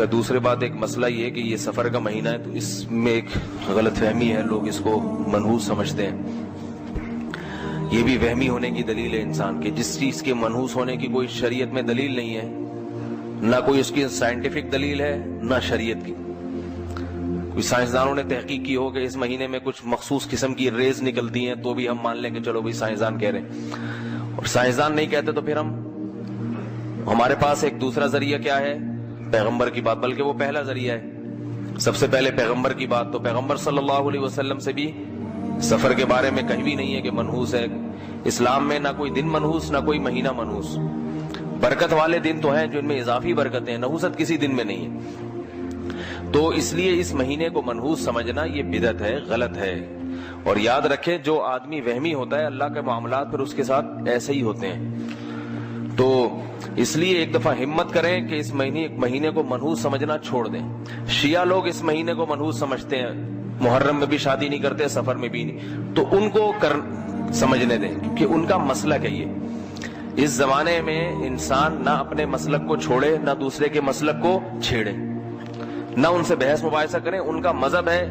اچھا دوسری بات ایک مسئلہ یہ ہے کہ یہ سفر کا مہینہ ہے تو اس میں ایک غلط فہمی ہے، لوگ اس کو منحوس سمجھتے ہیں۔ یہ بھی وہمی ہونے کی دلیل ہے انسان کے، جس چیز کے منحوس ہونے کی کوئی شریعت میں دلیل نہیں ہے، نہ کوئی اس کی سائنٹیفک دلیل ہے نہ شریعت کی۔ کوئی سائنسدانوں نے تحقیق کی ہو کہ اس مہینے میں کچھ مخصوص قسم کی ریز نکلتی ہیں تو بھی ہم مان لیں کہ چلو بھائی سائنسدان کہہ رہے ہیں، اور سائنسدان نہیں کہتے تو پھر ہمارے پاس ایک دوسرا ذریعہ کیا ہے؟ پیغمبر کی بات، بلکہ وہ پہلا ذریعہ ہے، سب سے پہلے پیغمبر کی بات۔ تو پیغمبر صلی اللہ علیہ وسلم سے بھی سفر کے بارے میں کہیں بھی نہیں ہے کہ منحوس ہے۔ اسلام میں نہ کوئی دن منحوس نہ کوئی مہینہ منحوس، برکت والے دن تو ہیں جن میں اضافی برکتیں ہیں، نحوست کسی دن میں نہیں ہے۔ تو اس لیے اس مہینے کو منحوس سمجھنا یہ بدعت ہے، غلط ہے۔ اور یاد رکھیں جو آدمی وہمی ہوتا ہے اللہ کے معاملات پھر اس کے ساتھ ایسے ہی ہوتے ہیں۔ تو اس لیے ایک دفعہ ہمت کریں کہ اس مہینے کو منحوس سمجھنا چھوڑ دیں۔ شیعہ لوگ اس مہینے کو منحوس سمجھتے ہیں، محرم میں بھی شادی نہیں کرتے، سفر میں بھی نہیں، تو ان کو سمجھنے دیں کہ ان کا مسلک ہے یہ۔ اس زمانے میں انسان نہ اپنے مسلک کو چھوڑے نہ دوسرے کے مسلک کو چھیڑے، نہ ان سے بحث مباحثہ کریں۔ ان کا مذہب ہے،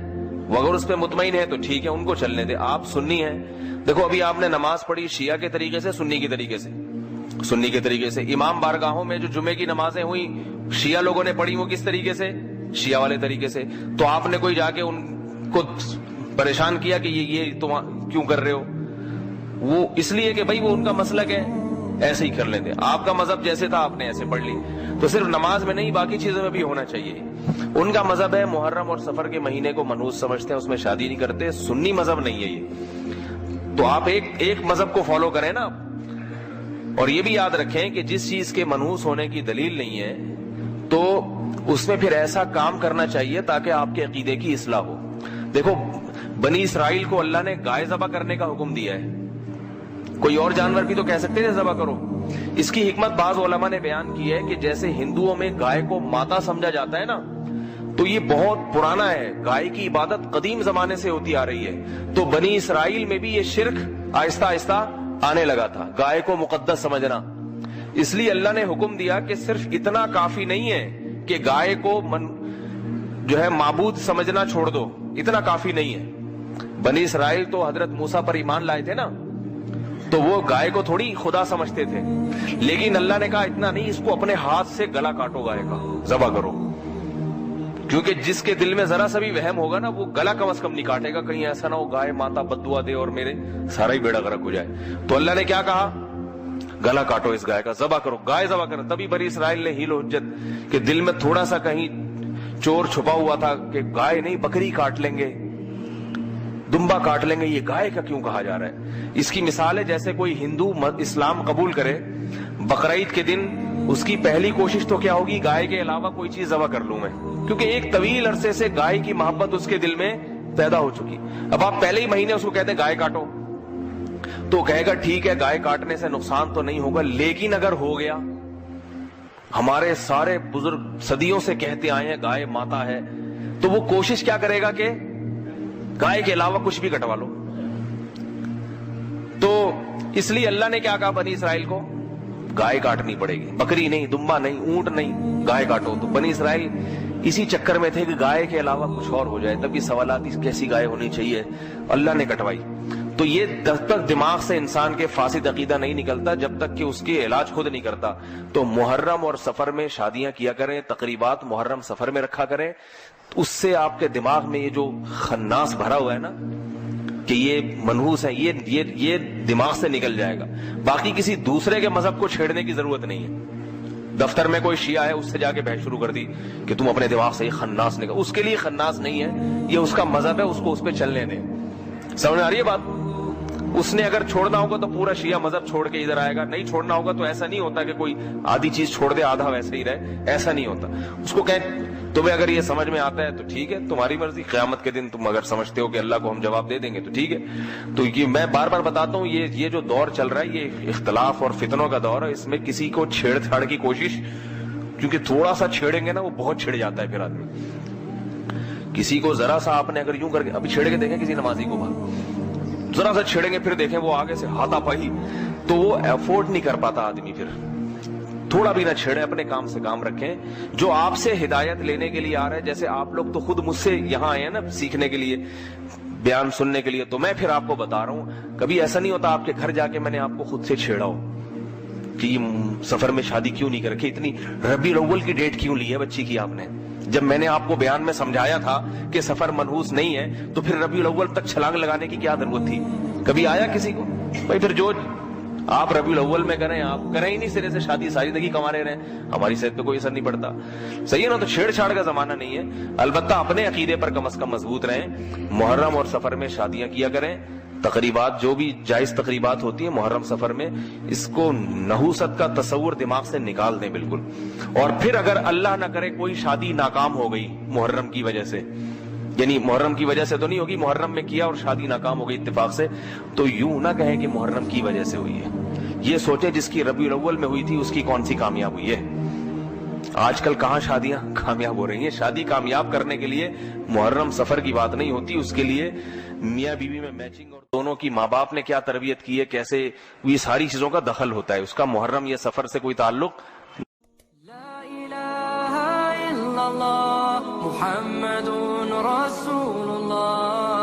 وہ اگر اس پہ مطمئن ہے تو ٹھیک ہے، ان کو چلنے دیں۔ آپ سنی ہیں، دیکھو ابھی آپ نے نماز پڑھی شیعہ کے طریقے سے، سنی کے طریقے سے، سنی کے طریقے سے۔ امام بارگاہوں میں جو جمعے کی نمازیں ہوئی شیعہ لوگوں نے پڑھی، وہ کس طریقے سے؟ شیعہ والے طریقے سے۔ تو آپ نے کوئی جا کے ان کو پریشان کیا کہ یہ تم کیوں کر رہے ہو؟ وہ اس لیے کہ بھائی وہ ان کا مسلک ہے، ایسے ہی کر لیتے۔ آپ کا مذہب جیسے تھا آپ نے ایسے پڑھ لی، تو صرف نماز میں نہیں باقی چیزوں میں بھی ہونا چاہیے۔ ان کا مذہب ہے محرم اور سفر کے مہینے کو منحوس سمجھتے ہیں، اس میں شادی نہیں کرتے، سنی مذہب نہیں ہے یہ۔ تو آپ ایک مذہب کو فالو کریں نا۔ اور یہ بھی یاد رکھیں کہ جس چیز کے منحوس ہونے کی دلیل نہیں ہے تو اس میں پھر ایسا کام کرنا چاہیے تاکہ آپ کے عقیدے کی اصلاح ہو۔ دیکھو بنی اسرائیل کو اللہ نے گائے ذبح کرنے کا حکم دیا ہے، کوئی اور جانور بھی تو کہہ سکتے تھے ذبح کرو۔ اس کی حکمت بعض علماء نے بیان کی ہے کہ جیسے ہندوؤں میں گائے کو ماتا سمجھا جاتا ہے نا، تو یہ بہت پرانا ہے، گائے کی عبادت قدیم زمانے سے ہوتی آ رہی ہے۔ تو بنی اسرائیل میں بھی یہ شرک آہستہ آہستہ آنے لگا تھا، گائے کو مقدس سمجھنا۔ اس لیے اللہ نے حکم دیا کہ صرف اتنا کافی نہیں ہے کہ گائے کو جو ہے معبود سمجھنا چھوڑ دو، اتنا کافی نہیں ہے۔ بنی اسرائیل تو حضرت موسیٰ پر ایمان لائے تھے نا، تو وہ گائے کو تھوڑی خدا سمجھتے تھے، لیکن اللہ نے کہا اتنا نہیں، اس کو اپنے ہاتھ سے گلا کاٹو، گائے کا ذبح کرو، کیونکہ جس کے دل میں ذرا سا بھی وہم ہوگا نا وہ گلا کم از کم نہیں کاٹے گا، کہیں ایسا نہ ہو گائے ماتا بددعا دے اور میرے سارا ہی بیڑا غرق ہو جائے۔ تو اللہ نے کیا کہا؟ گلا کاٹو اس گائے کا، ذبح کرو، گائے ذبح کرو۔ تبھی بنی اسرائیل نے حیل و حجت کے دل میں تھوڑا سا کہیں چور چھپا ہوا تھا کہ گائے نہیں بکری کاٹ لیں گے، دمبا کاٹ لیں گے، یہ گائے کا کیوں کہا جا رہا ہے؟ اس کی مثال ہے جیسے کوئی ہندو اسلام قبول کرے، بقرعید کے دن اس کی پہلی کوشش تو کیا ہوگی؟ گائے کے علاوہ کوئی چیز ذبح کر لوں میں، کیونکہ ایک طویل عرصے سے گائے کی محبت اس کے دل میں پیدا ہو چکی۔ اب آپ پہلے ہی مہینے اس کو کہتے ہیں گائے کاٹو، تو کہے گا ٹھیک ہے گائے کاٹنے سے نقصان تو نہیں ہوگا، لیکن اگر ہو گیا، ہمارے سارے بزرگ صدیوں سے کہتے آئے ہیں گائے ماتا ہے، تو وہ کوشش کیا کرے گا کہ گائے کے علاوہ کچھ بھی کٹوا لو۔ تو اس لیے اللہ نے کیا کہا بنی اسرائیل کو؟ گائے کاٹنی پڑے گی، بکری نہیں، دمبا نہیں، اونٹ نہیں، گائے کاٹو۔ تو بنی اسرائیل اسی چکر میں تھے کہ گائے کے علاوہ کچھ اور ہو جائے، تب یہ سوالات کیسی گائے ہونی چاہیے، اللہ نے کٹوائی۔ تو یہ جب تک دماغ سے انسان کے فاسد عقیدہ نہیں نکلتا، جب تک کہ اس کے علاج خود نہیں کرتا۔ تو محرم اور سفر میں شادیاں کیا کریں، تقریبات محرم سفر میں رکھا کریں، اس سے آپ کے دماغ میں یہ جو خناس بھرا ہوا ہے نا کہ یہ منحوس ہے، یہ دماغ سے نکل جائے گا۔ باقی کسی دوسرے کے مذہب کو چھیڑنے کی ضرورت نہیں ہے۔ دفتر میں کوئی شیعہ ہے، اس سے جا کے بحث شروع کر دی کہ تم اپنے دماغ سے یہ خناس نکل، اس کے لیے خناس نہیں ہے، یہ اس کا مذہب ہے، اس کو اس پہ چلنے دیں۔ سمجھ آ رہی ہے بات؟ اس نے اگر چھوڑنا ہوگا تو پورا شیعہ مذہب چھوڑ کے ادھر آئے گا، نہیں چھوڑنا ہوگا تو ایسا نہیں ہوتا کہ کوئی آدھی چیز چھوڑ دے آدھا ویسے ہی رہے، ایسا نہیں ہوتا۔ اس کو کہیں تمہیں اگر یہ سمجھ میں آتا ہے تو ٹھیک ہے، تمہاری مرضی، قیامت کے دن تم اگر سمجھتے ہو کہ اللہ کو ہم جواب دے دیں گے تو ٹھیک ہے۔ تو یہ میں بار بار بتاتا ہوں، یہ جو دور چل رہا ہے یہ اختلاف اور فتنوں کا دور ہے، اس میں کسی کو چھیڑ چھاڑ کی کوشش، کیونکہ تھوڑا سا چھیڑیں گے نا وہ بہت چھڑ جاتا ہے پھر آدمی۔ کسی کو ذرا سا آپ نے اگر یوں کر کے ابھی چھیڑ کے دیکھیں کسی نمازی کو، ذرا سا چھیڑیں گے پھر دیکھیں وہ آگے سے ہاتھا پائی، تو وہ افورڈ نہیں کر پاتا آدمی، پھر تھوڑا بھی نہ چھیڑیں, اپنے کام سے کام رکھیں. جو آپ سے ہدایت لینے کے لیے آ رہا ہے, جیسے آپ لوگ تو خود مجھ سے یہاں آئے ہیں نا سیکھنے کے لیے, بیان سننے کے لیے, تو میں پھر آپ کو بتا رہا ہوں, کبھی ایسا نہیں ہوتا آپ کے گھر جا کے میں نے آپ کو خود سے چھیڑا ہو کہ یہ سفر میں شادی کیوں نہیں کر رکھی, اتنی ربیع الاول کی ڈیٹ کیوں لی ہے بچی کی آپ نے. جب میں نے آپ کو بیان میں سمجھایا تھا کہ سفر منحوس نہیں ہے, تو پھر ربیع الاول تک چھلانگ لگانے کی کیا ضرورت تھی؟ کبھی آیا کسی کو؟ بھائی پھر جو آپ ربیع الاول میں کریں, آپ کریں ہی نہیں سرے سے شادی, ساری زندگی کمانے رہیں, ہماری صحت پہ کوئی اثر نہیں پڑتا. صحیح ہے نا؟ تو چھیڑ چھاڑ کا زمانہ نہیں ہے. البتہ اپنے عقیدے پر کم از کم مضبوط رہیں. محرم اور سفر میں شادیاں کیا کریں. تقریبات جو بھی جائز تقریبات ہوتی ہیں محرم سفر میں, اس کو نحوست کا تصور دماغ سے نکال دیں بالکل. اور پھر اگر اللہ نہ کرے کوئی شادی ناکام ہو گئی محرم کی وجہ سے, یعنی محرم کی وجہ سے تو نہیں ہوگی, محرم میں کیا اور شادی ناکام ہو گئی اتفاق سے, تو یوں نہ کہیں کہ محرم کی وجہ سے ہوئی ہے. یہ سوچیں جس کی ربیع الاول میں ہوئی تھی اس کی کون سی کامیاب ہوئی ہے. آج کل کہاں شادیاں کامیاب ہو رہی ہیں. شادی کامیاب کرنے کے لیے محرم سفر کی بات نہیں ہوتی, اس کے لیے میاں بیوی میں میچنگ اور دونوں کی ماں باپ نے کیا تربیت کی ہے, کیسے, یہ ساری چیزوں کا دخل ہوتا ہے. اس کا محرم یا سفر سے کوئی تعلق. لا الہ الا اللہ محمد رسول اللہ.